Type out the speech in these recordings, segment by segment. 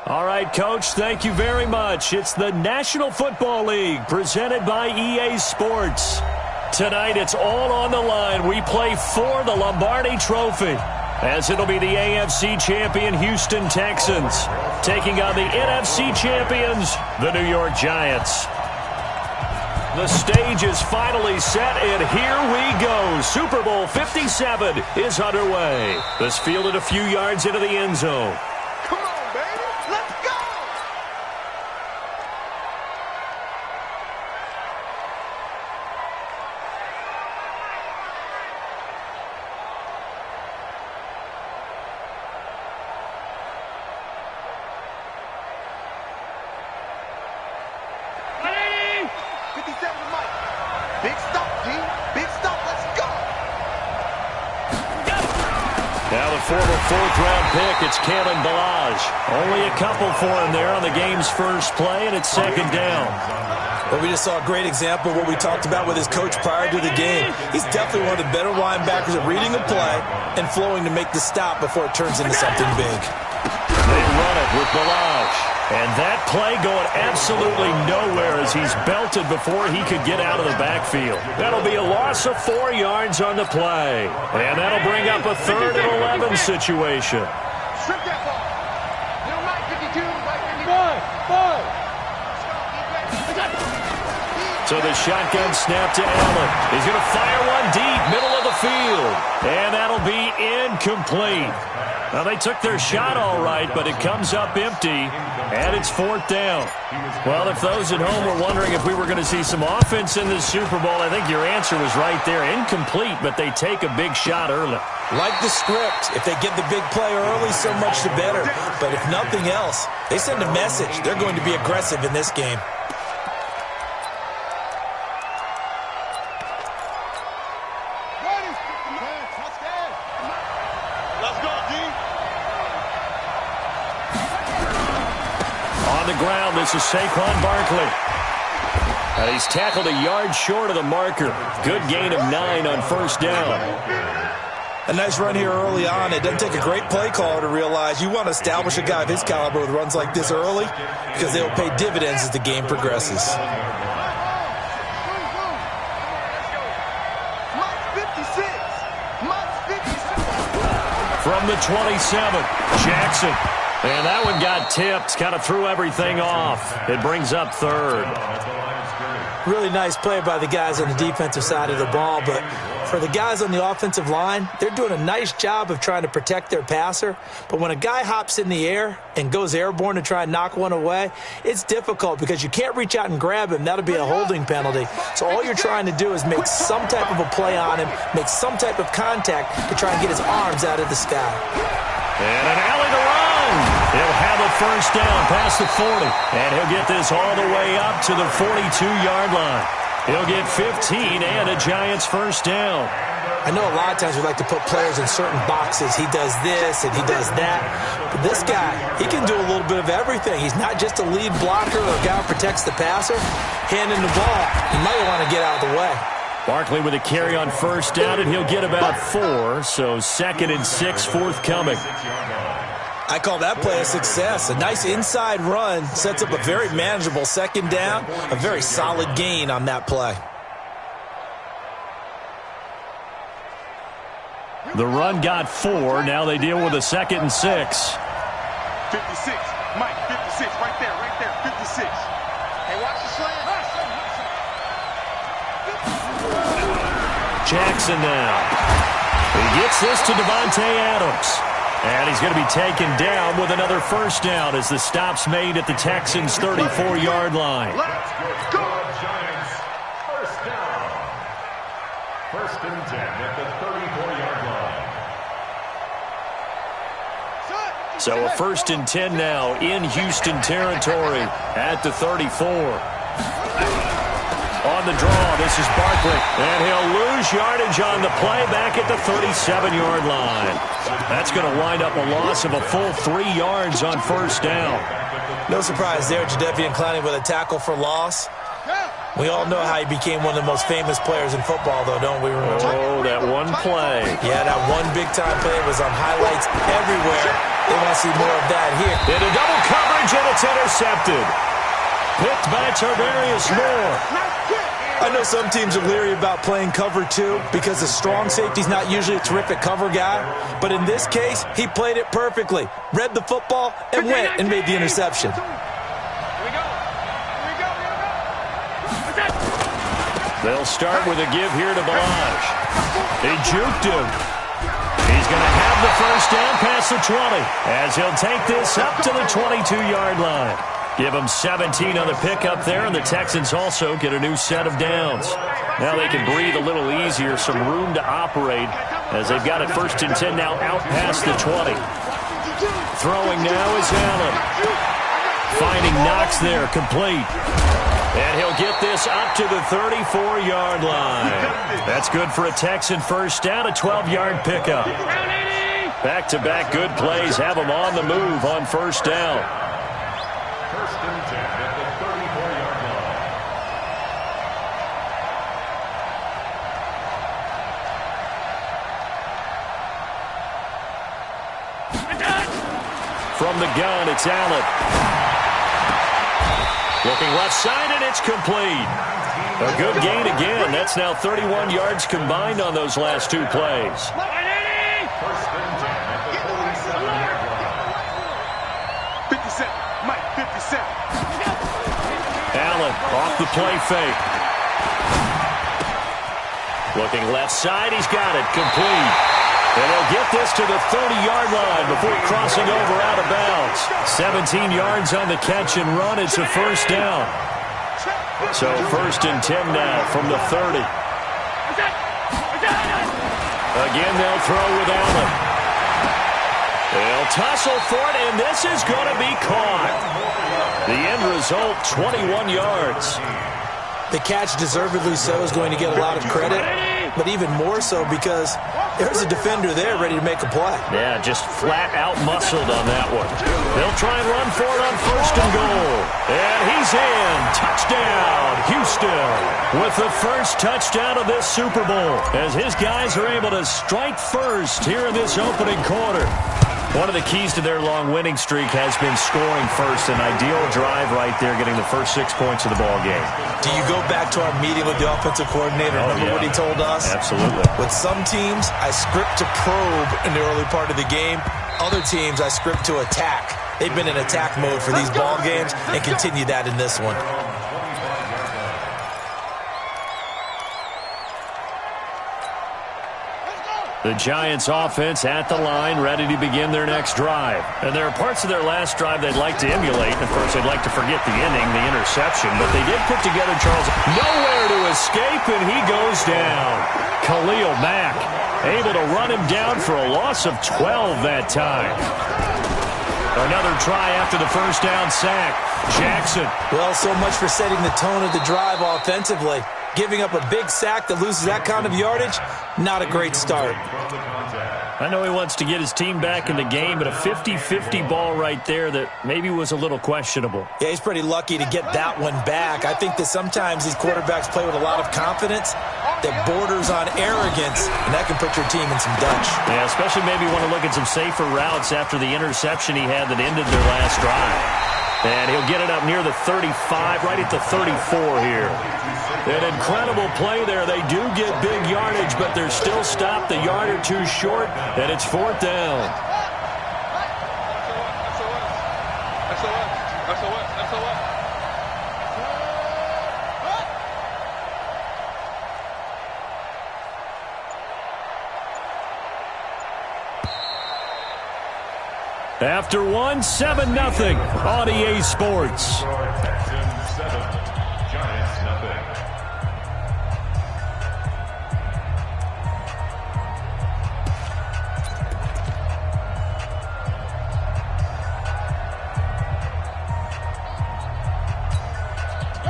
All right, Coach, thank you very much. It's the National Football League presented by EA Sports. Tonight, it's all on the line. We play for the Lombardi Trophy, as it'll be the AFC champion Houston Texans taking on the NFC champions, the New York Giants. The stage is finally set, and here we go. Super Bowl 57 is underway. This fielded a few yards into the end zone. Come on, baby. Let's go! Ready? 57 to Mike. Big stop, G. Big stop. Let's go! Now the former fourth-round pick, it's Kalen Ballage. Only a couple for him there on the game's first play, and it's second down. Well, we just saw a great example of what we talked about with his coach prior to the game. He's definitely one of the better linebackers at reading a play and flowing to make the stop before it turns into something big. They run it with Ballage. And that play going absolutely nowhere as he's belted before he could get out of the backfield. That'll be a loss of 4 yards on the play. And that'll bring up a 3rd and 11 situation. Strip that ball. Little Mike, 52. Right 55. So the shotgun snap to Allen. He's going to fire one deep, middle of the field. And that'll be incomplete. Well, they took their shot all right, but it comes up empty, and it's 4th down. Well, if those at home were wondering if we were going to see some offense in this Super Bowl, I think your answer was right there. Incomplete, but they take a big shot early. Like the script, if they get the big play early, so much the better. But if nothing else, they send a message. They're going to be aggressive in this game. Let's go, G. On the ground, this is Saquon Barkley. And he's tackled a yard short of the marker. Good gain of 9 on first down. A nice run here early on. It doesn't take a great play caller to realize you want to establish a guy of his caliber with runs like this early because they will pay dividends as the game progresses. From the 27, Jackson. And that one got tipped, kind of threw everything off. It brings up 3rd. Really nice play by the guys on the defensive side of the ball, but for the guys on the offensive line, they're doing a nice job of trying to protect their passer. But when a guy hops in the air and goes airborne to try and knock one away, it's difficult because you can't reach out and grab him. That'll be a holding penalty. So all you're trying to do is make some type of a play on him, make some type of contact to try and get his arms out of the sky. And an alley to run. He'll have a first down past the 40. And he'll get this all the way up to the 42-yard line. He'll get 15 and a Giants first down. I know a lot of times we like to put players in certain boxes. He does this and he does that. But this guy, he can do a little bit of everything. He's not just a lead blocker or a guy who protects the passer. Handing the ball, he might want to get out of the way. Barkley with a carry on first down, and he'll get about 4. So 2nd and 6 forthcoming. I call that play a success. A nice inside run sets up a very manageable second down, a very solid gain on that play. The run got 4. Now they deal with a 2nd and 6. 56. Mike, 56. Right there, 56. Hey, watch the slant. Jackson now. He gets this to Devontae Adams. And he's going to be taken down with another first down as the stop's made at the Texans' 34-yard line. Let's go! Giants, first down. 1st and 10 at the 34-yard line. So a 1st and 10 now in Houston territory at the 34. On the draw, this is Barkley. And he'll lose yardage on the play back at the 37-yard line. That's going to wind up a loss of a full 3 yards on first down. No surprise there, Jadeveon Clowney with a tackle for loss. We all know how he became one of the most famous players in football, though, don't we, remember? Oh, that one play. Yeah, that one big-time play was on highlights everywhere. They want to see more of that here. Into double coverage, and it's intercepted. Picked by Tarvarius Moore. I know some teams are leery about playing cover 2 because a strong safety's not usually a terrific cover guy. But in this case, he played it perfectly. Read the football and went and made the interception. They'll start with a give here to Balaj. He juked him. He's going to have the first down past the 20 as he'll take this up to the 22-yard line. Give them 17 on the pickup there, and the Texans also get a new set of downs. Now they can breathe a little easier, some room to operate as they've got it 1st and 10 now out past the 20. Throwing now is Allen. Finding Knox there, complete. And he'll get this up to the 34-yard line. That's good for a Texan first down, a 12-yard pickup. Back-to-back good plays have them on the move on first down. 1st and 10 at the 34-yard line. From the gun, it's Allen. Looking left side, and it's complete. A good gain again. That's now 31 yards combined on those last 2 plays. 1st and 10 at the 47-yard line. 57, Mike, 57. Allen off the play fake. Looking left side, he's got it, complete. And he'll get this to the 30-yard line before crossing over out of bounds. 17 yards on the catch and run. It's a first down. So 1st and 10 now from the 30. Again, they'll throw with Allen. They'll tussle for it, and this is going to be caught. The end result, 21 yards. The catch, deservedly so, is going to get a lot of credit, but even more so because there's a defender there ready to make a play. Yeah, just flat out muscled on that one. They'll try and run for it on 1st and goal. And he's in. Touchdown, Houston, with the first touchdown of this Super Bowl as his guys are able to strike first here in this opening quarter. One of the keys to their long winning streak has been scoring first. An ideal drive right there, getting the first 6 points of the ball game. Do you go back to our meeting with the offensive coordinator? Remember what he told us? Absolutely. With some teams, I script to probe in the early part of the game. Other teams, I script to attack. They've been in attack mode for these ball games and continue that in this one. The Giants offense at the line, ready to begin their next drive. And there are parts of their last drive they'd like to emulate. Of course, they'd like to forget the inning, the interception. But they did put together Charles. Nowhere to escape, and he goes down. Khalil Mack able to run him down for a loss of 12 that time. Another try after the first down sack. Jackson. Well, so much for setting the tone of the drive offensively. Giving up a big sack that loses that kind of yardage, not a great start. I know he wants to get his team back in the game, but a 50-50 ball right there that maybe was a little questionable. Yeah, he's pretty lucky to get that one back. I think that sometimes these quarterbacks play with a lot of confidence that borders on arrogance, and that can put your team in some dutch. Yeah, especially maybe want to look at some safer routes after the interception he had that ended their last drive. And he'll get it up near the 35, right at the 34 here. An incredible play there. They do get big yardage, but they're still stopped a yard or two short, and it's 4th down. After one, 7-0 on EA Sports. Texans 7, Giants nothing.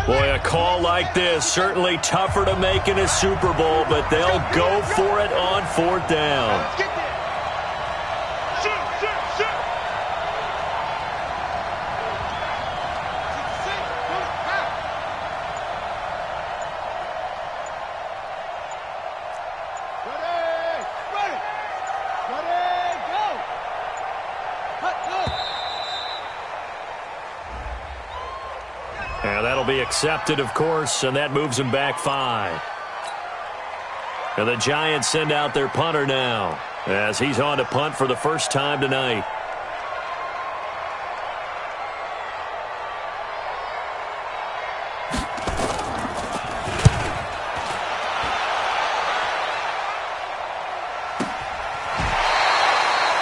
Boy, a call like this, certainly tougher to make in a Super Bowl, but they'll go for it on 4th down. And that'll be accepted, of course, and that moves them back 5. And the Giants send out their punter now as he's on to punt for the first time tonight.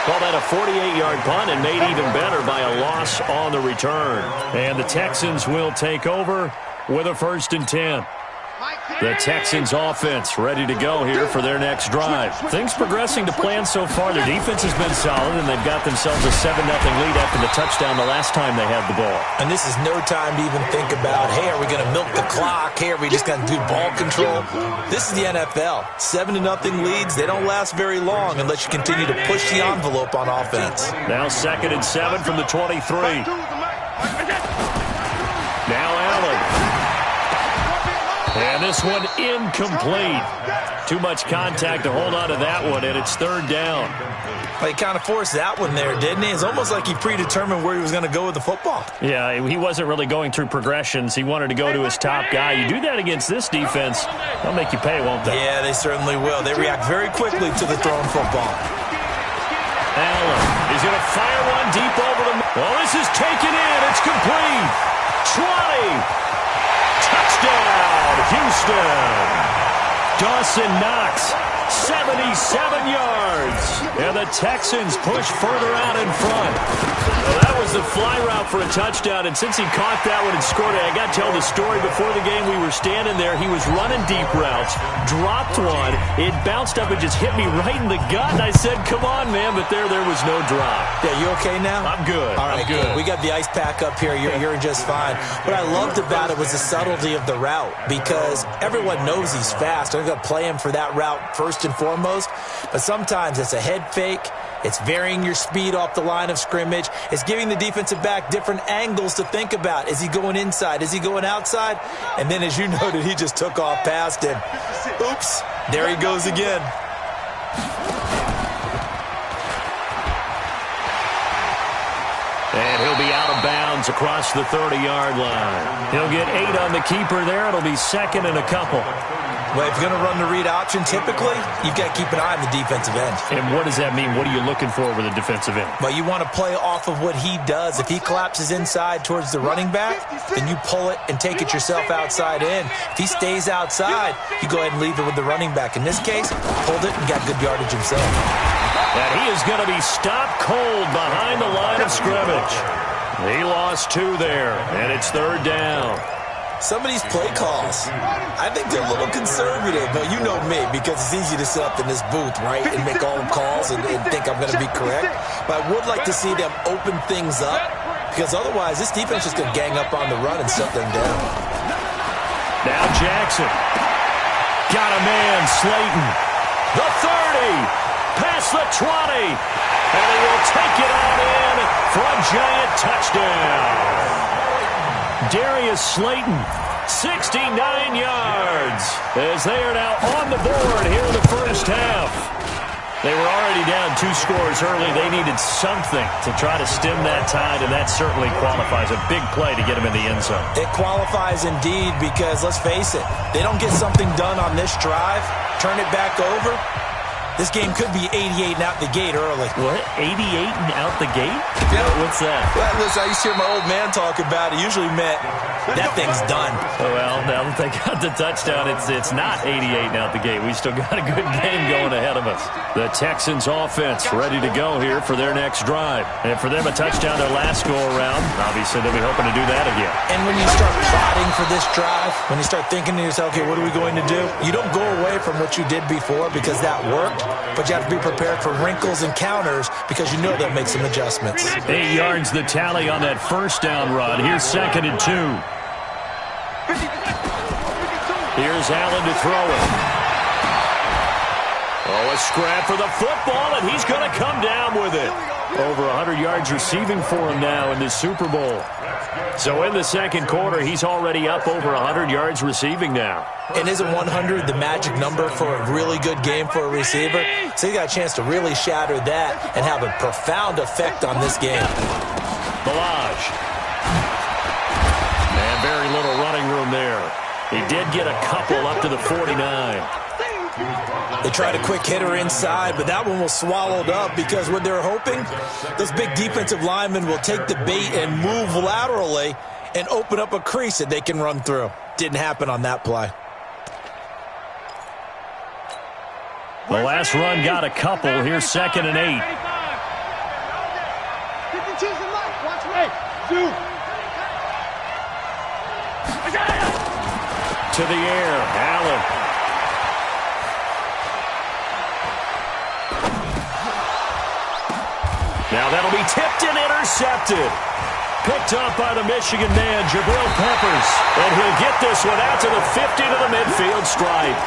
Call that a 48-yard punt and made even better by a loss on the return. And the Texans will take over with a 1st and 10. The Texans offense ready to go here for their next drive. Things progressing to plan so far. Their defense has been solid, and they've got themselves a 7-0 lead after the touchdown the last time they had the ball. And this is no time to even think about, hey, are we going to milk the clock? Hey, are we just going to do ball control? This is the NFL. 7-0 leads, they don't last very long unless you continue to push the envelope on offense. Now 2nd and 7 from the 23. Now Allen. And this one incomplete. Too much contact to hold on to that one, and it's 3rd down. Well, he kind of forced that one there, didn't he? It's almost like he predetermined where he was going to go with the football. Yeah, he wasn't really going through progressions. He wanted to go to his top guy. You do that against this defense, they'll make you pay, won't they? Yeah, they certainly will. They react very quickly to the thrown football. Allen is going to fire one deep over the... Well, this is taken in. It's complete. 20. Touchdown, Houston. Dawson Knox, 77 yards. And the Texans push further out in front. Well, that was the fly route for a touchdown, and since he caught that one and scored it, I got to tell the story. Before the game, we were standing there. He was running deep routes, dropped one. It bounced up and just hit me right in the gut, and I said, come on, man, but there was no drop. Yeah, you okay now? I'm good. All right, I'm good. We got the ice pack up here. You're just fine. What I loved about it was the subtlety of the route, because everyone knows he's fast. They're going to play him for that route first and foremost, but sometimes it's a head fake. It's varying your speed off the line of scrimmage. It's giving the defensive back different angles to think about. Is he going inside? Is he going outside? And then, as you noted, he just took off past him. Oops, there he goes again. And he'll be out of bounds across the 30-yard line. He'll get 8 on the keeper there. It'll be 2nd and a couple. Well, if you're going to run the read option, typically, you've got to keep an eye on the defensive end. And what does that mean? What are you looking for with a defensive end? Well, you want to play off of what he does. If he collapses inside towards the running back, then you pull it and take it yourself outside in. If he stays outside, you go ahead and leave it with the running back. In this case, pulled it and got good yardage himself. And he is going to be stopped cold behind the line of scrimmage. He lost 2 there, and it's 3rd down. Some of these play calls, I think they're a little conservative. But you know me, because it's easy to sit up in this booth, right, and make all the calls and think I'm going to be correct. But I would like to see them open things up, because otherwise this defense is going to gang up on the run and shut them down. Now Jackson. Got a man, Slayton. The 30. Past the 20. And he will take it on in for a giant touchdown. Darius Slayton, 69 yards, as they are now on the board here in the first half. They were already down 2 scores early. They needed something to try to stem that tide, and that certainly qualifies. A big play to get them in the end zone. It qualifies indeed, because let's face it, they don't get something done on this drive, turn it back over. This game could be 88 and out the gate early. What? 88 and out the gate? Yeah. What's that? Well, listen, I used to hear my old man talk about it. Usually meant that thing's done. Oh, well, now that they got the touchdown, it's not 88 and out the gate. We still got a good game going ahead of us. The Texans offense ready to go here for their next drive. And for them, a touchdown their last go-around. Obviously, they'll be hoping to do that again. And when you start plotting for this drive, when you start thinking to yourself, okay, what are we going to do? You don't go away from what you did before because that worked. But you have to be prepared for wrinkles and counters because you know they'll make some adjustments. 8 yards the tally on that first down run. Here's 2nd and 2. Here's Allen to throw it. Oh, a scrap for the football, and he's going to come down with it. Over 100 yards receiving for him now in this Super Bowl. So in the second quarter, he's already up over 100 yards receiving now. And isn't 100 the magic number for a really good game for a receiver? So you got a chance to really shatter that and have a profound effect on this game. Balaj. And very little running room there. He did get a couple up to the 49. They tried a quick hitter inside, but that one was swallowed up because what they're hoping, those big defensive linemen will take the bait and move laterally and open up a crease that they can run through. Didn't happen on that play. The last run got a couple. Here's 2nd and 8. To the air, Allen. Now that'll be tipped and intercepted. Picked up by the Michigan man, Jabril Peppers. And he'll get this one out to the 50 to the midfield stripe.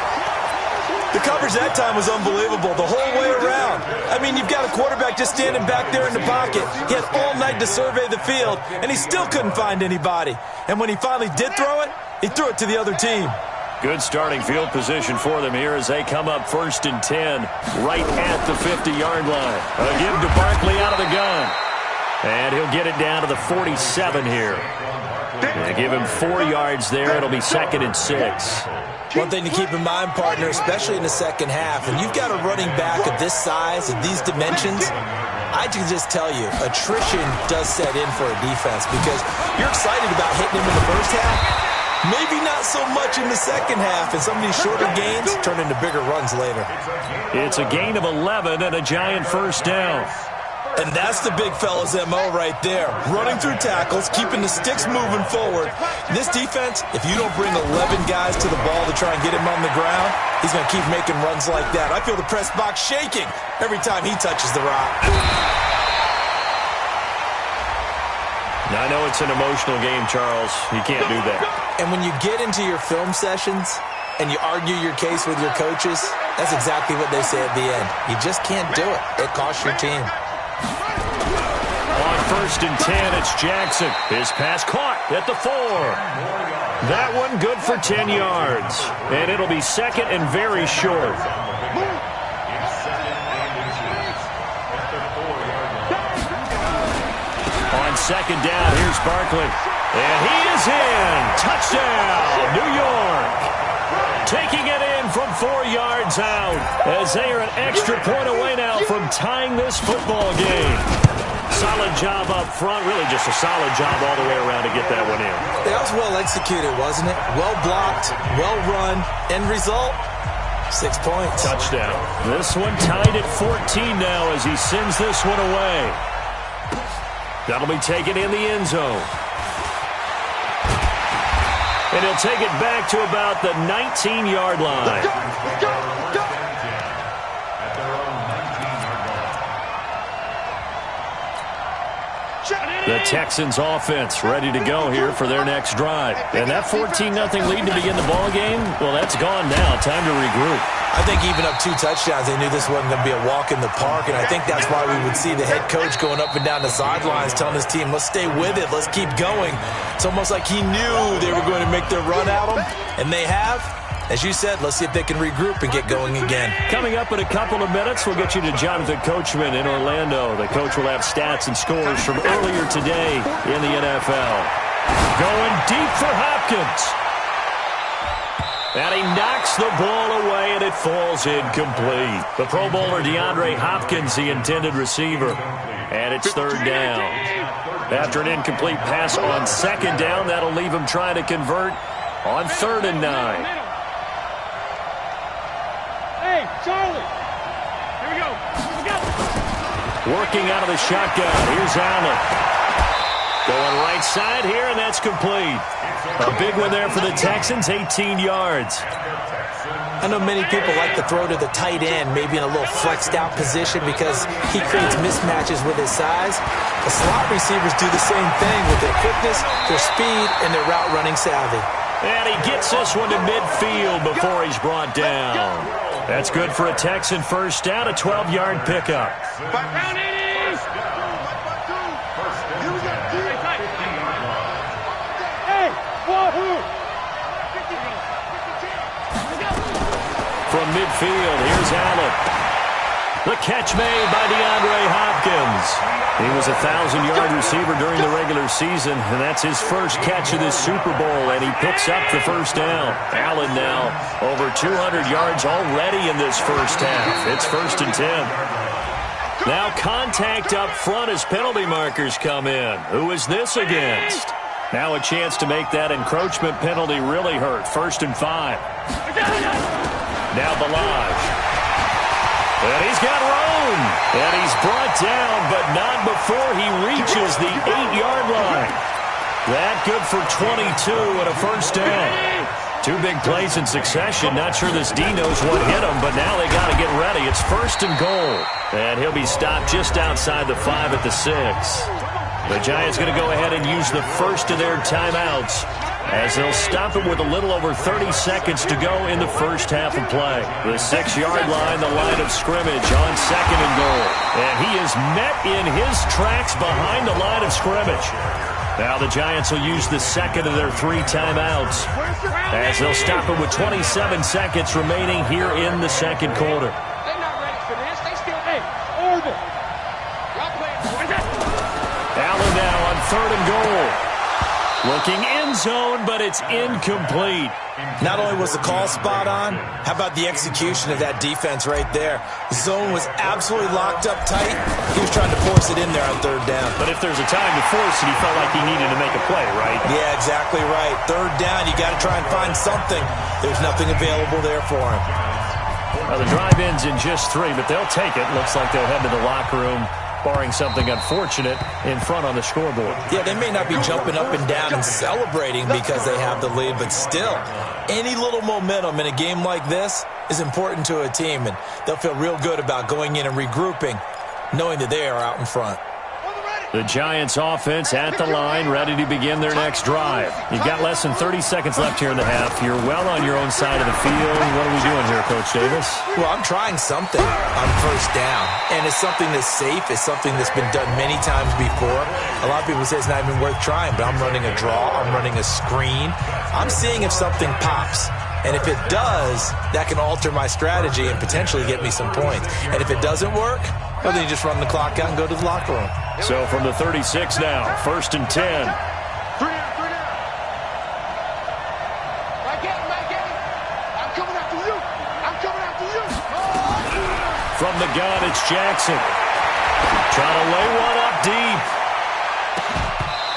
The coverage that time was unbelievable the whole way around. I mean, you've got a quarterback just standing back there in the pocket. He had all night to survey the field, and he still couldn't find anybody. And when he finally did throw it, he threw it to the other team. Good starting field position for them here as they come up 1st and 10, right at the 50-yard line. A give to Barkley out of the gun. And he'll get it down to the 47 here. And give him 4 yards there. It'll be 2nd and 6. One thing to keep in mind, partner, especially in the second half, when you've got a running back of this size, of these dimensions, I can just tell you, attrition does set in for a defense because you're excited about hitting him in the first half. Maybe not so much in the second half, and some of these shorter gains turn into bigger runs later. It's a gain of 11 and a giant first down. And that's the big fella's MO right there. Running through tackles, keeping the sticks moving forward. This defense, if you don't bring 11 guys to the ball to try and get him on the ground, he's going to keep making runs like that. I feel the press box shaking every time he touches the rock. Now, I know it's an emotional game, Charles. You can't do that. And when you get into your film sessions and you argue your case with your coaches, that's exactly what they say at the end. You just can't do it. It costs your team. On 1st and 10, it's Jackson. His pass caught at the 4. That one good for 10 yards. And it'll be 2nd and very short. On 2nd down, here's Barkley. And he is in. Touchdown, New York. Taking it in from 4 yards out as they are an extra point away now from tying this football game. Solid job up front, really just a solid job all the way around to get that one in. That was well executed, wasn't it? Well blocked, well run, end result, 6 points. Touchdown. This one tied at 14 now as he sends this one away. That'll be taken in the end zone. And he'll take it back to about the 19-yard line. Let's go. The Texans offense ready to go here for their next drive. And that 14-0 lead to begin the ball game, well, that's gone now. Time to regroup. I think even up 2 touchdowns, they knew this wasn't going to be a walk in the park, and I think that's why we would see the head coach going up and down the sidelines telling his team, let's stay with it, let's keep going. It's almost like he knew they were going to make their run at him, and they have. As you said, let's see if they can regroup and get going again. Coming up in a couple of minutes, we'll get you to Jonathan Coachman in Orlando. The coach will have stats and scores from earlier today in the NFL. Going deep for Hopkins. And he knocks the ball away, and it falls incomplete. The Pro Bowler DeAndre Hopkins, the intended receiver. And it's 3rd down. After an incomplete pass on 2nd down, that'll leave him trying to convert on 3rd and 9. Hey, Charlie. Here we go. Working out of the shotgun. Here's Allen. Going right side here, and that's complete. A big one there for the Texans, 18 yards. I know many people like to throw to the tight end, maybe in a little flexed out position because he creates mismatches with his size. The slot receivers do the same thing with their quickness, their speed, and their route running savvy. And he gets this one to midfield before he's brought down. That's good for a Texan first down, a 12-yard pickup. Round 80. Hey, wahoo! From midfield, here's Allen. The catch made by DeAndre Hopkins. He was a 1,000-yard receiver during the regular season, and that's his first catch of this Super Bowl, and he picks up the first down. Allen now over 200 yards already in this first half. It's 1st and 10. Now contact up front as penalty markers come in. Who is this against? Now a chance to make that encroachment penalty really hurt. 1st and 5. Now Balaj. And he's got room. And he's brought down, but not before he reaches the 8-yard line. That good for 22 and a first down. 2 big plays in succession. Not sure this D knows what hit him, but now they got to get ready. It's 1st and goal. And he'll be stopped just outside the 5 at the 6. The Giants going to go ahead and use the first of their timeouts, as they'll stop it with a little over 30 seconds to go in the first half of play. The 6-yard line, the line of scrimmage on 2nd and goal. And he is met in his tracks behind the line of scrimmage. Now the Giants will use the second of their 3 timeouts, as they'll stop it with 27 seconds remaining here in the second quarter. They're not ready for this. They still, orbit. Y'all playing. Allen now on 3rd and goal. Looking end zone, but it's incomplete. Not only was the call spot on, how about the execution of that defense right there? The zone was absolutely locked up tight. He was trying to force it in there on 3rd down. But if there's a time to force it, he felt like he needed to make a play, right? Yeah, exactly right. 3rd down, you got to try and find something. There's nothing available there for him. Well, the drive ends in just 3, but they'll take it. Looks like they'll head to the locker room, barring something unfortunate in front on the scoreboard. Yeah, they may not be jumping up and down and celebrating because they have the lead, but still, any little momentum in a game like this is important to a team, and they'll feel real good about going in and regrouping, knowing that they are out in front. The Giants offense at the line, ready to begin their next drive. You've got less than 30 seconds left here in the half. You're well on your own side of the field. What are we doing here, Coach Davis? Well, I'm trying something on 1st down, and it's something that's safe. It's something that's been done many times before. A lot of people say it's not even worth trying, but I'm running a draw. I'm running a screen. I'm seeing if something pops. And if it does, that can alter my strategy and potentially get me some points. And if it doesn't work, well, then you just run the clock out and go to the locker room. So from the 36 now, 1st and 10. 3 down. I'm coming after you. I'm coming after you. From the gun, it's Jackson. Trying to lay one up deep.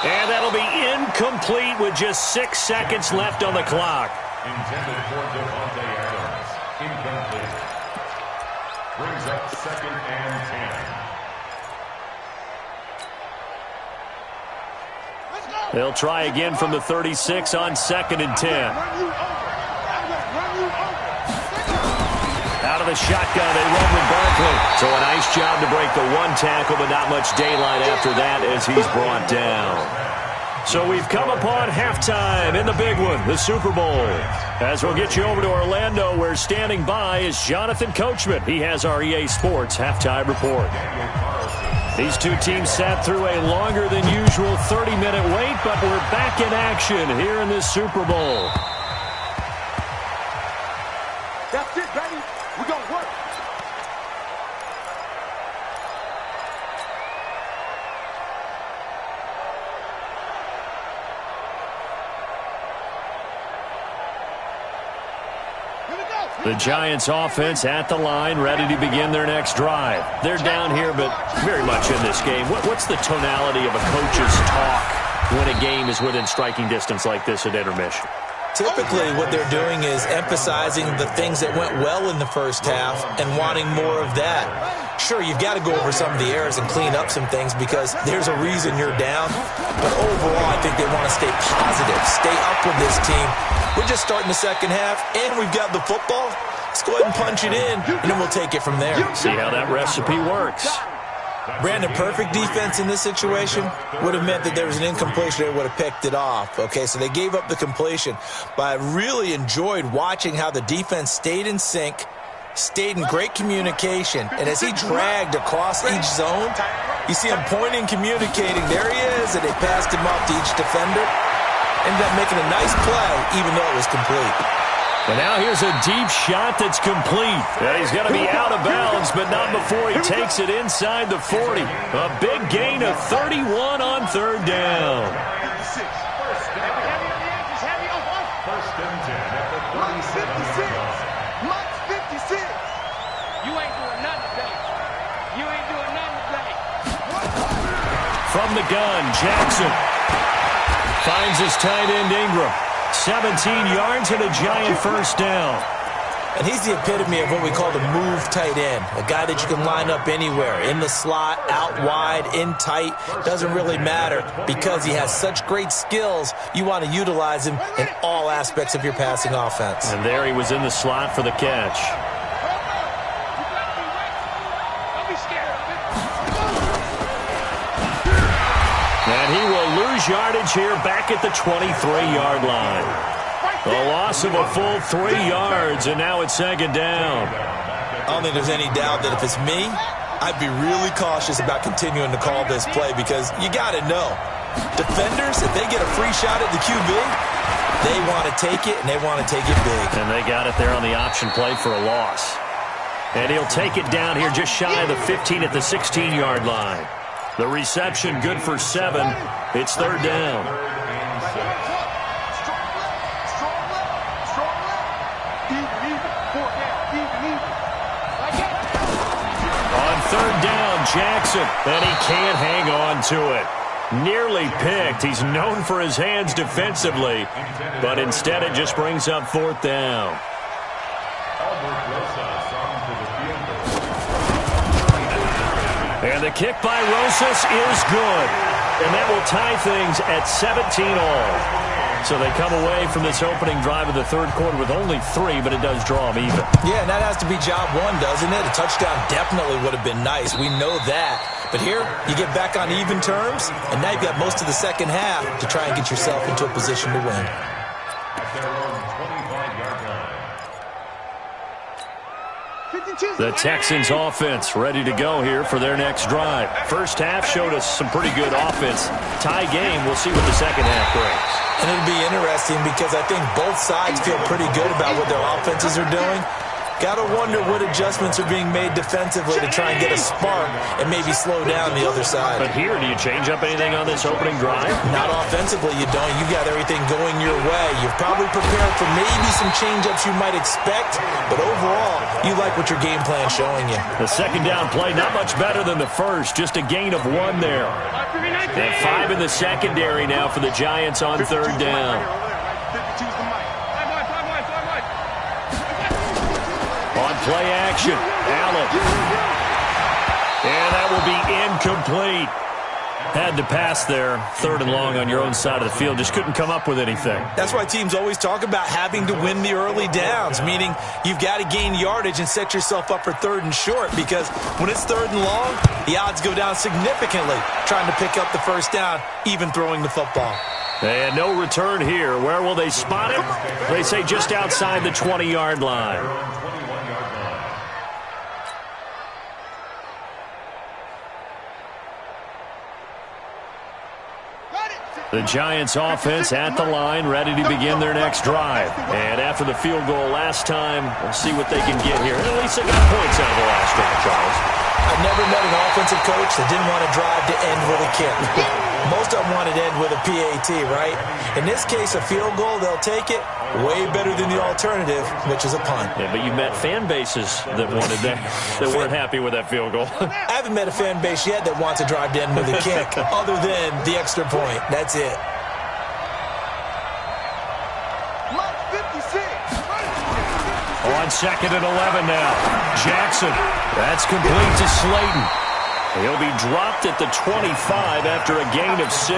And that'll be incomplete with just 6 seconds left on the clock. Intended for Devontae Adams. Incomplete. Brings up 2nd and 10. They'll try again from the 36 on 2nd and 10. Out of the shotgun, they run with Barkley. So a nice job to break the 1 tackle, but not much daylight after that as he's brought down. So we've come upon halftime in the big one, the Super Bowl. As we'll get you over to Orlando, where standing by is Jonathan Coachman. He has our EA Sports halftime report. These 2 teams sat through a longer than usual 30-minute wait, but we're back in action here in this Super Bowl. That's it, baby. We're going to work. The Giants offense at the line, ready to begin their next drive. They're down here, but very much in this game. What's the tonality of a coach's talk when a game is within striking distance like this at intermission? Typically, what they're doing is emphasizing the things that went well in the first half and wanting more of that. Sure, you've got to go over some of the errors and clean up some things because there's a reason you're down. But overall, I think they want to stay positive, stay up with this team. We're just starting the second half, and we've got the football. Let's go ahead and punch it in, and then we'll take it from there. See how that recipe works. Brandon, perfect defense in this situation would have meant that there was an incompletion. They would have picked it off. Okay, so they gave up the completion. But I really enjoyed watching how the defense stayed in sync, stayed in great communication. And as he dragged across each zone, you see him pointing, communicating. There he is, and they passed him off to each defender. Ended up making a nice play, even though it was complete. And now here's a deep shot that's complete. And he's going to be out of bounds, but not before he takes it inside the 40. A big gain of 31 on third down. First and 10 at the 37. Max 56. You ain't doing nothing today. You ain't doing nothing today. From the gun, Jackson finds his tight end Ingram. 17 yards and a giant first down. And he's the epitome of what we call the move tight end, a guy that you can line up anywhere, in the slot, out wide, in tight, doesn't really matter because he has such great skills. You want to utilize him in all aspects of your passing offense. And there he was in the slot for the catch. Don't be scared of it. And he will lose yardage here back at the 23-yard line. A loss of a full 3 yards, and now it's second down. I don't think there's any doubt that if it's me, I'd be really cautious about continuing to call this play because you got to know, defenders, if they get a free shot at the QB, they want to take it, and they want to take it big. And they got it there on the option play for a loss. And he'll take it down here just shy of the 15 at the 16-yard line. The reception good for 7. It's third down. Third down, Jackson, and he can't hang on to it. Nearly picked. He's known for his hands defensively, but instead it just brings up fourth down. And the kick by Rosas is good, and that will tie things at 17 all. So they come away from this opening drive of the third quarter with only 3, but it does draw them even. Yeah, and that has to be job one, doesn't it? A touchdown definitely would have been nice. We know that. But here, you get back on even terms, and now you've got most of the second half to try and get yourself into a position to win. The Texans offense ready to go here for their next drive. First half showed us some pretty good offense. Tie game, we'll see what the second half brings. And it'll be interesting because I think both sides feel pretty good about what their offenses are doing. Got to wonder what adjustments are being made defensively to try and get a spark and maybe slow down the other side. But here, do you change up anything on this opening drive? Not offensively, you don't. You got everything going your way. You've probably prepared for maybe some change-ups you might expect, but overall, you like what your game plan's showing you. The second down play, not much better than the first, just a gain of 1 there. And 5 in the secondary now for the Giants on third down. On play action, Allen. And that will be incomplete. Had to pass there, third and long on your own side of the field. Just couldn't come up with anything. That's why teams always talk about having to win the early downs, meaning you've got to gain yardage and set yourself up for third and short, because when it's third and long, the odds go down significantly trying to pick up the first down, even throwing the football. And no return here. Where will they spot him? They say just outside the 20-yard line. The Giants offense at the line, ready to begin their next drive. And after the field goal last time, we'll see what they can get here. At least they got points out of the last drive, Charles. I've never met an offensive coach that didn't want to drive to end with a kick. Most of them wanted to end with a PAT, right? In this case, a field goal, they'll take it. Way better than the alternative, which is a punt. Yeah, but you've met fan bases that wanted that weren't happy with that field goal. I haven't met a fan base yet that wants to drive to end with a kick, other than the extra point. That's it. On second and 11 now. Jackson. That's complete to Slayton. He'll be dropped at the 25 after a gain of 6.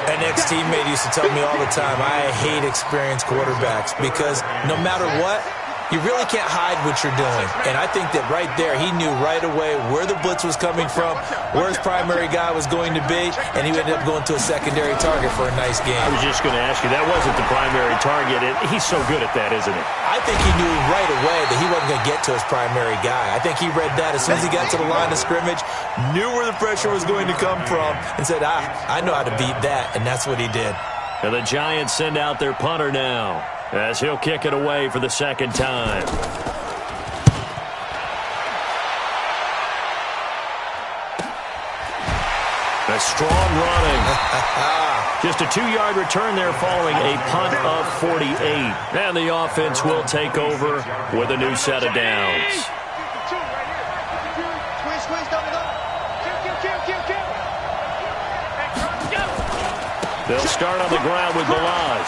An ex-teammate used to tell me all the time, I hate experienced quarterbacks because no matter what, you really can't hide what you're doing. And I think that right there, he knew right away where the blitz was coming from, where his primary guy was going to be, and he ended up going to a secondary target for a nice game. I was just going to ask you, that wasn't the primary target. He's so good at that, isn't he? I think he knew right away that he wasn't going to get to his primary guy. I think he read that as soon as he got to the line of scrimmage, knew where the pressure was going to come from, and said, I know how to beat that, and that's what he did. And the Giants send out their punter now. as he'll kick it away for the second time. A strong running. Just a 2-yard return there following a punt of 48. And the offense will take over with a new set of downs. They'll start on the ground with Balaj.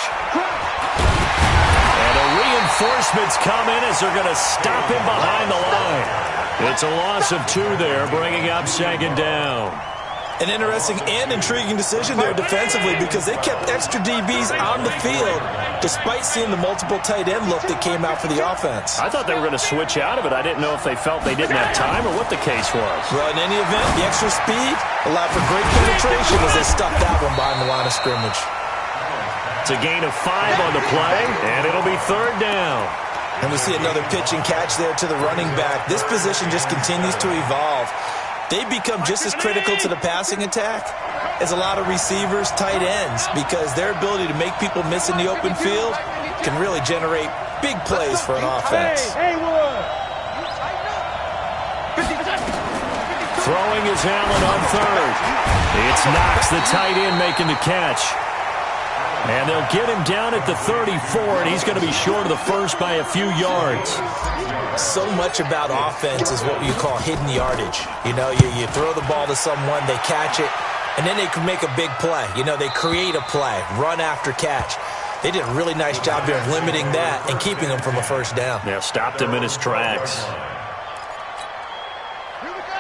And a reinforcement's come in as they're going to stop him behind the line. It's a loss of 2 there, bringing up second down. An interesting and intriguing decision there defensively because they kept extra DBs on the field despite seeing the multiple tight end look that came out for the offense. I thought they were going to switch out of it. I didn't know if they felt they didn't have time or what the case was. Well, in any event, the extra speed allowed for great penetration as they stuffed that one behind the line of scrimmage. It's a gain of 5 on the play, and it'll be third down. And we see another pitch and catch there to the running back. This position just continues to evolve. They become just as critical to the passing attack as a lot of receivers, tight ends, because their ability to make people miss in the open field can really generate big plays for an offense. Throwing is Allen on third. It's Knox, the tight end, making the catch. And they'll get him down at the 34, and he's going to be short of the first by a few yards. So much about offense is what you call hidden yardage. You know, you throw the ball to someone, they catch it, and then they can make a big play. You know, they create a play, run after catch. They did a really nice job here of limiting that and keeping him from a first down. Yeah, stopped him in his tracks.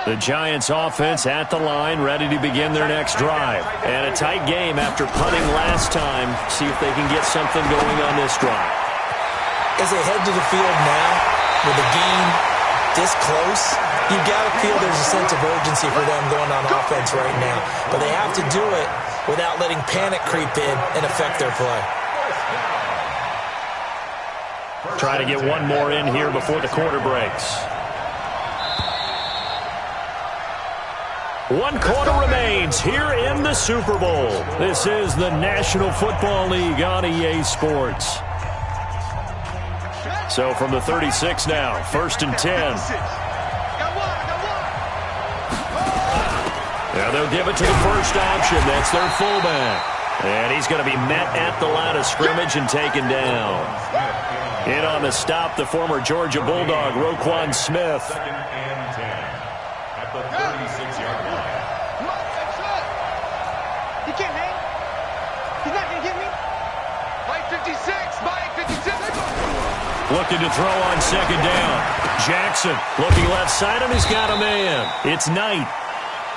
The Giants offense at the line, ready to begin their next drive. And a tight game after punting last time. See if they can get something going on this drive. As they head to the field now, with the game this close, you've got to feel there's a sense of urgency for them going on offense right now. But they have to do it without letting panic creep in and affect their play. Try to get one more in here before the quarter breaks. 1 quarter remains here in the Super Bowl. This is the National Football League on EA Sports. So from the 36 now, 1st and 10. Now they'll give it to the first option. That's their fullback. And he's going to be met at the line of scrimmage and taken down. In on the stop, the former Georgia Bulldog, Roquan Smith. At the 36-yard line. He can't hang. He's not going to get me. Mike 56. Mike 56. Looking to throw on second down. Jackson looking left side, and he's got a man. It's Knight.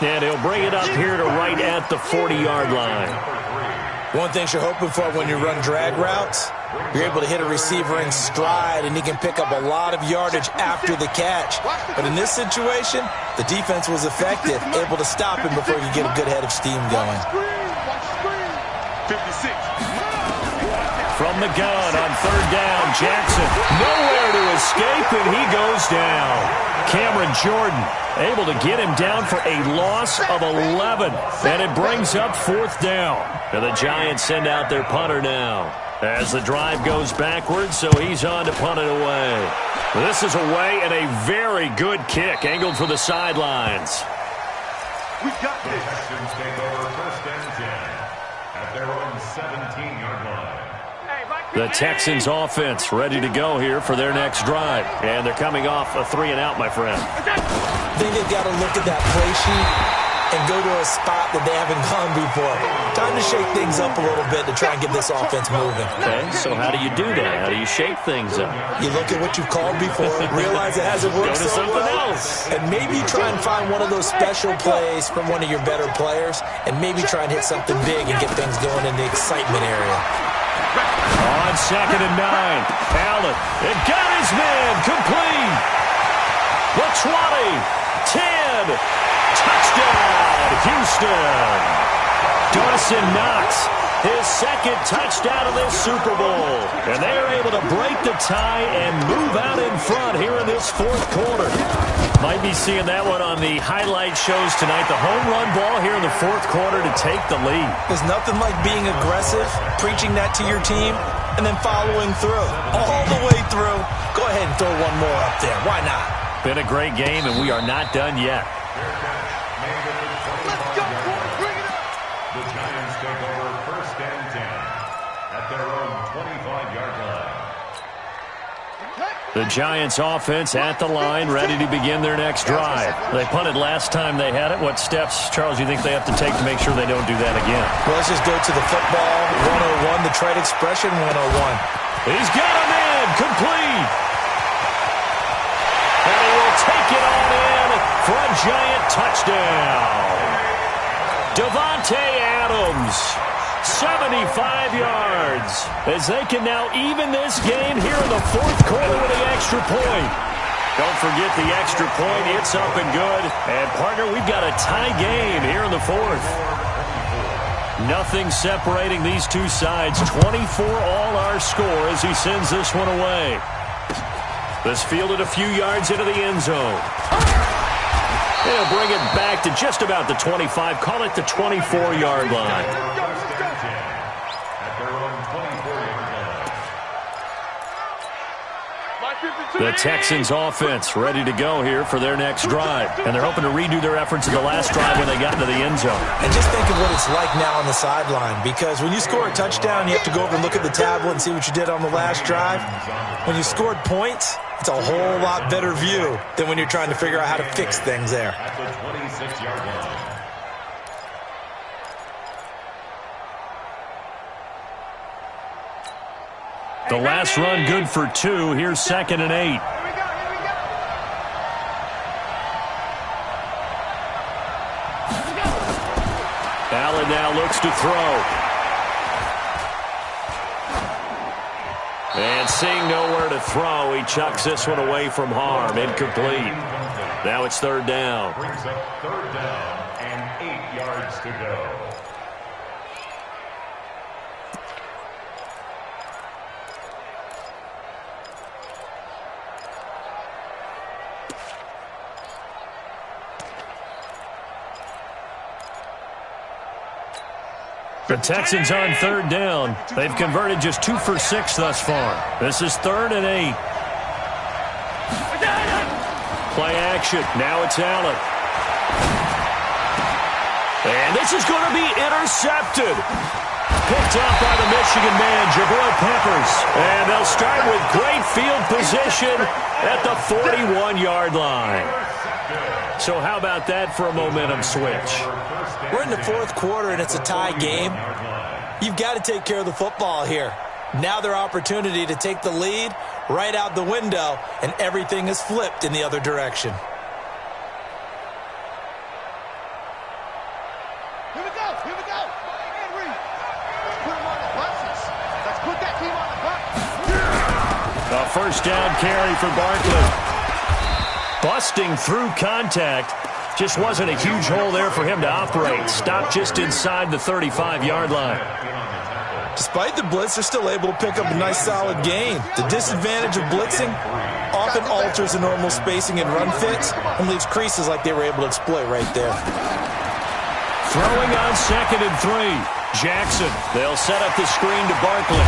And he'll bring it up here to right at the 40-yard line. One thing you're hoping for when you run drag routes, you're able to hit a receiver in stride, and he can pick up a lot of yardage after the catch. But in this situation, the defense was effective, able to stop him before you get a good head of steam going. 56. From the gun on third down, Jackson nowhere to escape, and he goes down. Cameron Jordan able to get him down for a loss of 11, and it brings up 4th down. And the Giants send out their punter now as the drive goes backwards, so he's on to punt it away. This is away, and a very good kick angled for the sidelines. We got this. Texans take over 1st and 10 at their own 17-yard line. The Texans offense ready to go here for their next drive. And they're coming off a 3-and-out, my friend. I think they've got to look at that play sheet and go to a spot that they haven't gone before. Time to shake things up a little bit to try and get this offense moving. Okay, so how do you do that? How do you shake things up? You look at what you've called before, realize it hasn't worked Go to so something well, else. and maybe try and find one of those special plays from one of your better players, and maybe try and hit something big and get things going in the excitement area. On 2nd and 9, Allen, it got his man, complete. The 20, 10, touchdown, Houston. Dawson Knox his second touchdown of this Super Bowl. And they are able to break the tie and move out in front here in this fourth quarter. Might be seeing that one on the highlight shows tonight. The home run ball here in the fourth quarter to take the lead. There's nothing like being aggressive, preaching that to your team, and then following through. All the way through. Go ahead and throw one more up there. Why not? Been a great game, and we are not done yet. Let's go, boys. Bring it up. The Giants take over 1st and 10 at their own 25-yard line. The Giants offense at the line, ready to begin their next drive. They punted last time they had it. What steps, Charles, you think they have to take to make sure they don't do that again? Well, let's just go to the football 101, the trade expression 101. He's got him in, complete. And he will take it on in for a Giant touchdown. Davante Adams, 75 yards, as they can now even this game here in the fourth quarter with the extra point. Don't forget the extra point. It's up and good. And, partner, we've got a tie game here in the fourth. Nothing separating these two sides. 24 all our score as he sends this one away. This fielded a few yards into the end zone. They'll bring it back to just about the 25. Call it the 24-yard line. The Texans offense ready to go here for their next drive. And they're hoping to redo their efforts in the last drive when they got into the end zone. And just think of what it's like now on the sideline, because when you score a touchdown, you have to go over and look at the tablet and see what you did on the last drive. When you scored points, it's a whole lot better view than when you're trying to figure out how to fix things there. At the 26-yard line. The last run good for 2. Here's 2nd and 8. Allen now looks to throw. And seeing nowhere to throw, he chucks this one away from harm. Incomplete. Now it's 3rd down. Brings up 3rd down and 8 yards to go. The Texans on 3rd down. They've converted just 2 for 6 thus far. This is 3rd and 8. Play action. Now it's Allen. And this is going to be intercepted. Picked up by the Michigan man, Jabril Peppers. And they'll start with great field position at the 41-yard line. So how about that for a momentum switch? We're in the fourth quarter, and it's a tie game. You've got to take care of the football here. Now their opportunity to take the lead right out the window, and everything is flipped in the other direction. Here we go. Here we go. Henry. Let's put him on the buses. Let's put that team on the bus. A first down carry for Barkley. Busting through contact. Just wasn't a huge hole there for him to operate. Stopped just inside the 35-yard line. Despite the blitz, they're still able to pick up a nice solid gain. The disadvantage of blitzing often alters the normal spacing and run fits and leaves creases like they were able to exploit right there. Throwing on 2nd and 3. Jackson. They'll set up the screen to Barkley.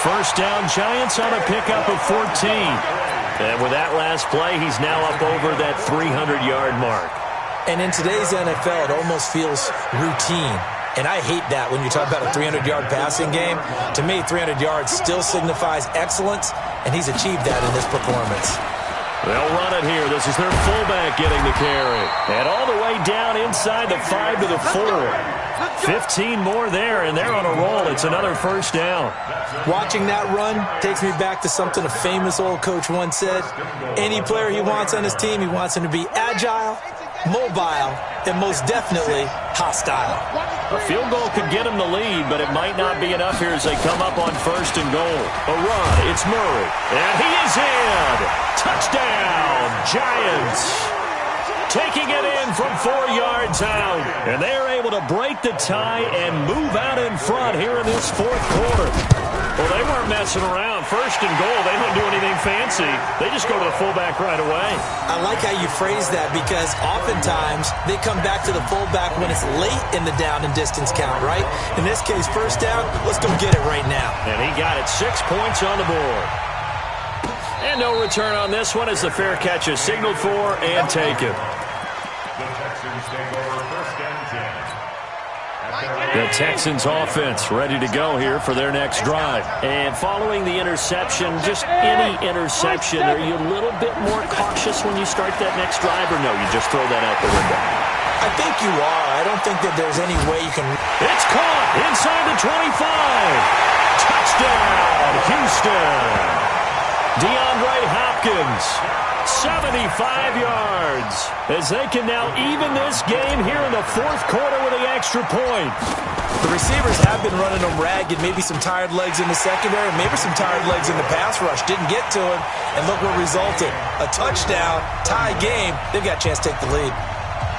First down, Giants on a pickup of 14. And with that last play, he's now up over that 300-yard mark. And in today's NFL, it almost feels routine. And I hate that when you talk about a 300-yard passing game. To me, 300 yards still signifies excellence, and he's achieved that in this performance. They'll run it here. This is their fullback getting the carry. And all the way down inside the 5 to the 4. 15 more there, and they're on a roll. It's another first down. Watching that run takes me back to something a famous old coach once said. Any player he wants on his team, he wants him to be agile, mobile, and most definitely hostile. A field goal could get him the lead, but it might not be enough here as they come up on 1st and goal. A run. It's Murray. And he is in. Touchdown, Giants. taking it in from 4 yards out. And they're able to break the tie and move out in front here in this fourth quarter. Well, they weren't messing around. First and goal, they don't do anything fancy. They just go to the fullback right away. I like how you phrase that because oftentimes they come back to the fullback when it's late in the down and distance count, right? In this case, first down, let's go get it right now. And he got it 6 points on the board. And no return on this one as the fair catch is signaled for and taken. The Texans take over first and 10. The Texans offense ready to go here for their next drive. And following the interception, just any interception, are you a little bit more cautious when you start that next drive, or no, you just throw that out the window? I think you are. I don't think that there's any way you can... It's caught inside the 25. Touchdown, Houston. DeAndre Hopkins, 75 yards, as they can now even this game here in the fourth quarter with the extra point. The receivers have been running them ragged, maybe some tired legs in the secondary, maybe some tired legs in the pass rush. Didn't get to him, and look what resulted. A touchdown, tie game. They've got a chance to take the lead.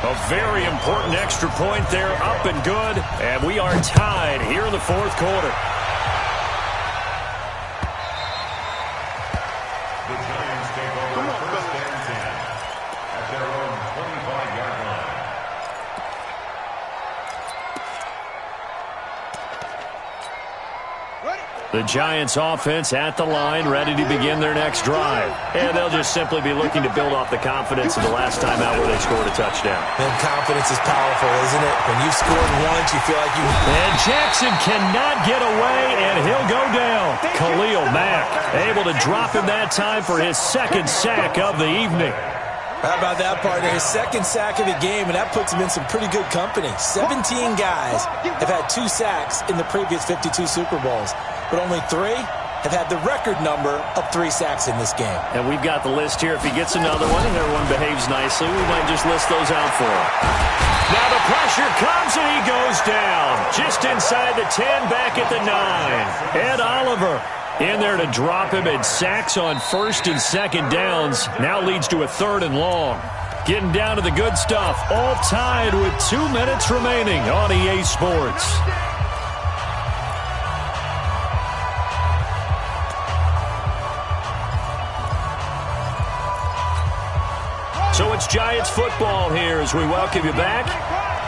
A very important extra point there, up and good, and we are tied here in the fourth quarter. The Giants take over first and 10 at their own 25-yard line. The Giants offense at the line, ready to begin their next drive. And they'll just simply be looking to build off the confidence of the last time out where they scored a touchdown. And confidence is powerful, isn't it? When you've scored once, you feel like you... And Jackson cannot get away, and he'll go down. Khalil Mack able to drop him that time for his second sack of the evening. How about that, partner? His second sack of the game, and that puts him in some pretty good company. 17 guys have had 2 sacks in the previous 52 Super Bowls, but only 3 have had the record number of 3 sacks in this game. And we've got the list here. If he gets another one and everyone behaves nicely, we might just list those out for him. Now the pressure comes, and he goes down. Just inside the 10, back at the 9. Ed Oliver in there to drop him, and sacks on first and second downs. Now leads to a 3rd and long. Getting down to the good stuff. All tied with 2 minutes remaining on EA Sports. So it's Giants football here as we welcome you back.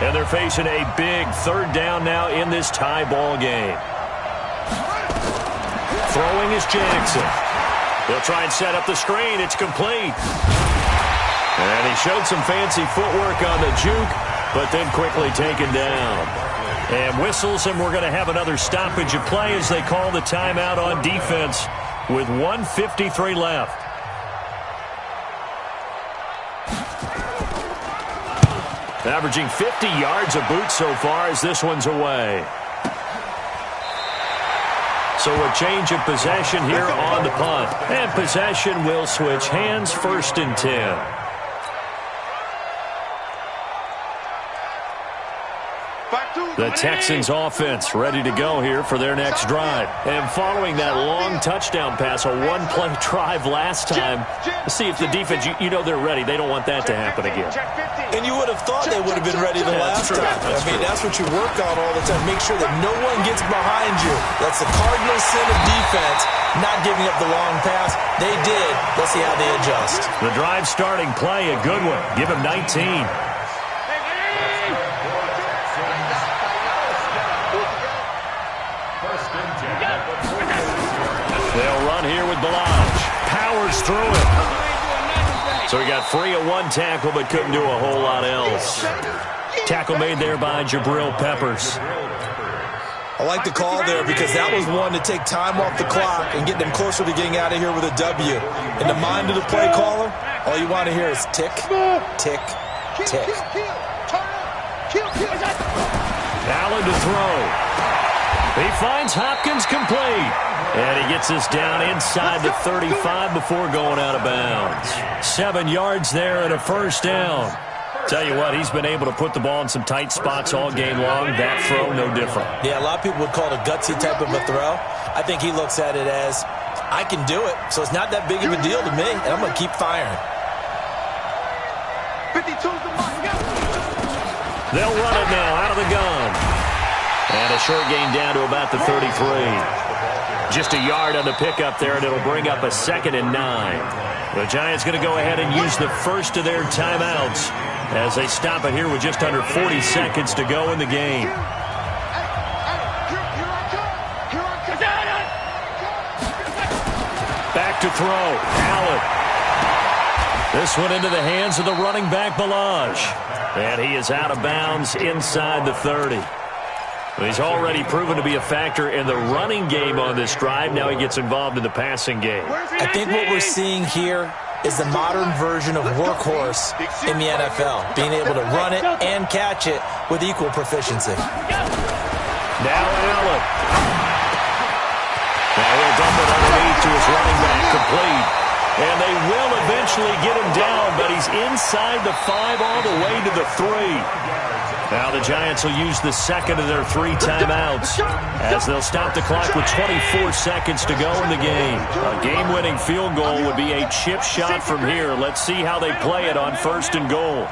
And they're facing a big 3rd down now in this tie ball game. Throwing is Jackson. They'll try and set up the screen. It's complete. And he showed some fancy footwork on the juke, but then quickly taken down. And whistles, and we're going to have another stoppage of play as they call the timeout on defense with 1:53 left. Averaging 50 yards a boot so far as this one's away. So a change of possession here on the punt. And possession will switch hands, 1st and 10. The Texans offense ready to go here for their next drive. And following that long touchdown pass, a one-play drive last time, see if the defense, you know they're ready. They don't want that to happen again. And you would have thought they would have been ready the last time. I mean, that's what you work on all the time. Make sure that no one gets behind you. That's the cardinal sin of defense, not giving up the long pass. They did. Let's see how they adjust. The drive starting play, a good one. Give him 19. They'll run here with Balaj. Powers through it. So he got free of one tackle, but couldn't do a whole lot else. Tackle made there by Jabril Peppers. I like the call there because that was one to take time off the clock and get them closer to getting out of here with a W. In the mind of the play caller, all you want to hear is tick, tick, tick. Allen to throw. He finds Hopkins complete. And he gets us down inside the 35 before going out of bounds. 7 yards there and a 1st down. Tell you what, he's been able to put the ball in some tight spots all game long. That throw, no different. Yeah, a lot of people would call it a gutsy type of a throw. I think he looks at it as, I can do it, so it's not that big of a deal to me, and I'm going to keep firing. 52's the mark. They'll run it now out of the gun. And a short gain down to about the 33. Just a yard on the pickup there, and it'll bring up a 2nd and 9. The Giants going to go ahead and use the first of their timeouts as they stop it here with just under 40 seconds to go in the game. Back to throw. Allen. This one into the hands of the running back, Balaj. And he is out of bounds inside the 30. He's already proven to be a factor in the running game on this drive. Now he gets involved in the passing game. I think what we're seeing here is the modern version of workhorse in the NFL, being able to run it and catch it with equal proficiency. Now Allen. Now he'll dump it underneath to his running back, complete. And they will eventually get him down, but he's inside the 5 all the way to the 3. Now the Giants will use the second of their 3 timeouts as they'll stop the clock with 24 seconds to go in the game. A game-winning field goal would be a chip shot from here. Let's see how they play it on 1st and goal.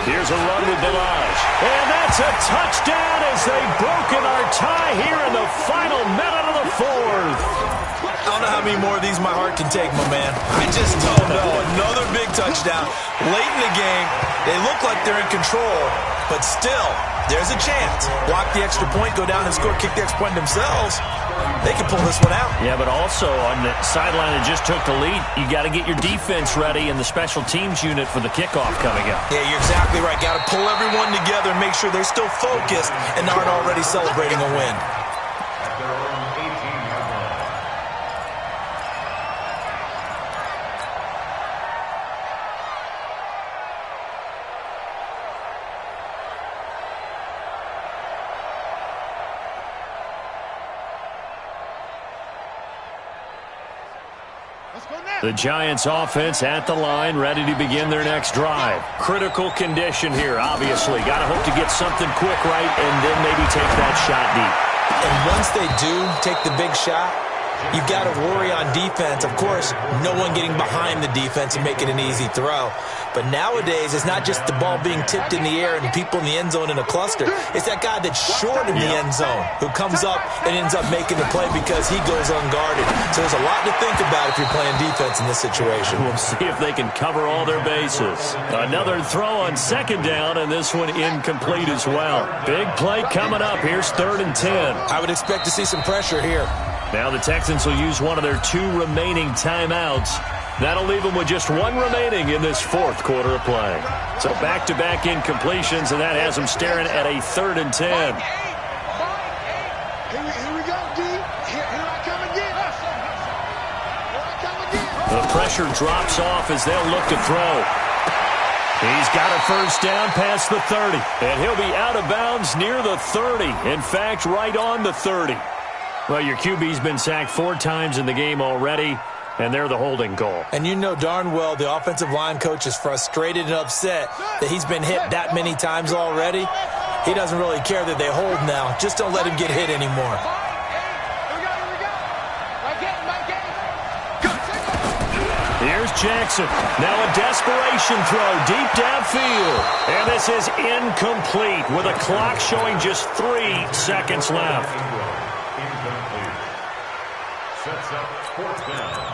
Here's a run with Balaj. And that's a touchdown as they've broken our tie here in the final minute of the 4th. I don't know how many more of these my heart can take, my man. I just don't know. Another big touchdown. Late in the game, they look like they're in control, but still, there's a chance. Block the extra point, go down and score, kick the extra point themselves. They can pull this one out. Yeah, but also on the sideline that just took the lead, you got to get your defense ready and the special teams unit for the kickoff coming up. Yeah, you're exactly right. Got to pull everyone together and make sure they're still focused and aren't already celebrating a win. The Giants offense at the line, ready to begin their next drive. Critical condition here, obviously. Got to hope to get something quick right and then maybe take that shot deep. And once they do take the big shot, you've got to worry on defense. Of course, no one getting behind the defense and making an easy throw. But nowadays, it's not just the ball being tipped in the air and people in the end zone in a cluster. It's that guy that's short in the end zone who comes up and ends up making the play because he goes unguarded. So there's a lot to think about if you're playing defense in this situation. We'll see if they can cover all their bases. Another throw on 2nd down, and this one incomplete as well. Big play coming up. Here's 3rd and 10. I would expect to see some pressure here. Now the Texans will use one of their 2 remaining timeouts. That'll leave them with just 1 remaining in this 4th quarter of play. So back-to-back incompletions, and that has them staring at a 3rd and 10. Here we go, D. Here I come again. Here I come again. The pressure drops off as they'll look to throw. He's got a 1st down past the 30, and he'll be out of bounds near the 30. In fact, right on the 30. Well, your QB's been sacked 4 times in the game already, and they're the holding call. And you know darn well the offensive line coach is frustrated and upset that he's been hit that many times already. He doesn't really care that they hold now. Just don't let him get hit anymore. Here's Jackson. Now a desperation throw deep downfield. And this is incomplete with a clock showing just 3 seconds left. Incomplete. Sets up 4th down.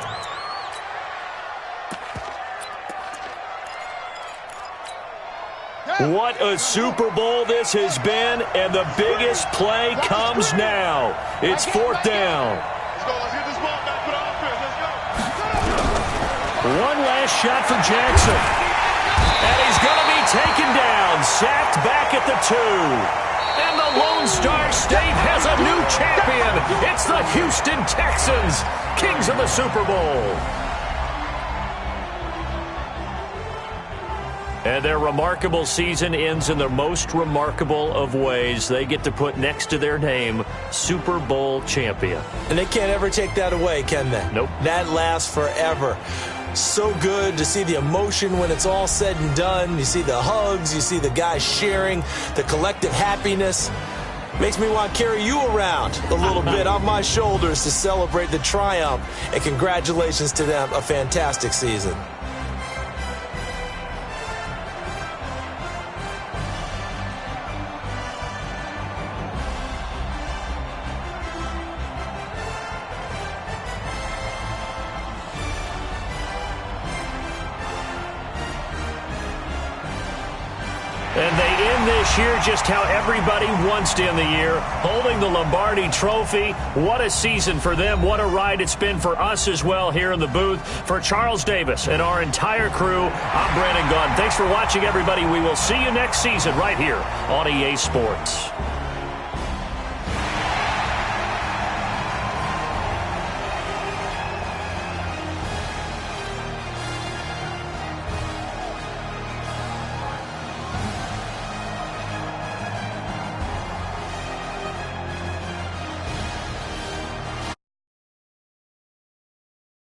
What a Super Bowl this has been, and the biggest play comes now. It's 4th down. Let's get this ball back for the offense. Let's go. One last shot for Jackson. And he's going to be taken down, sacked back at the 2. And the Lone Star State has a new champion. It's the Houston Texans, kings of the Super Bowl. And their remarkable season ends in the most remarkable of ways. They get to put next to their name, Super Bowl champion. And they can't ever take that away, can they? Nope. That lasts forever. So good to see the emotion when it's all said and done. You see the hugs, you see the guys sharing, the collective happiness. Makes me want to carry you around a little bit on my shoulders to celebrate the triumph. And congratulations to them, a fantastic season. end this year just how everybody wants to end the year, holding the Lombardi Trophy. What a season for them. What a ride it's been for us as well here in the booth. For Charles Davis and our entire crew, I'm Brandon Gunn. Thanks for watching, everybody. We will see you next season right here on EA Sports.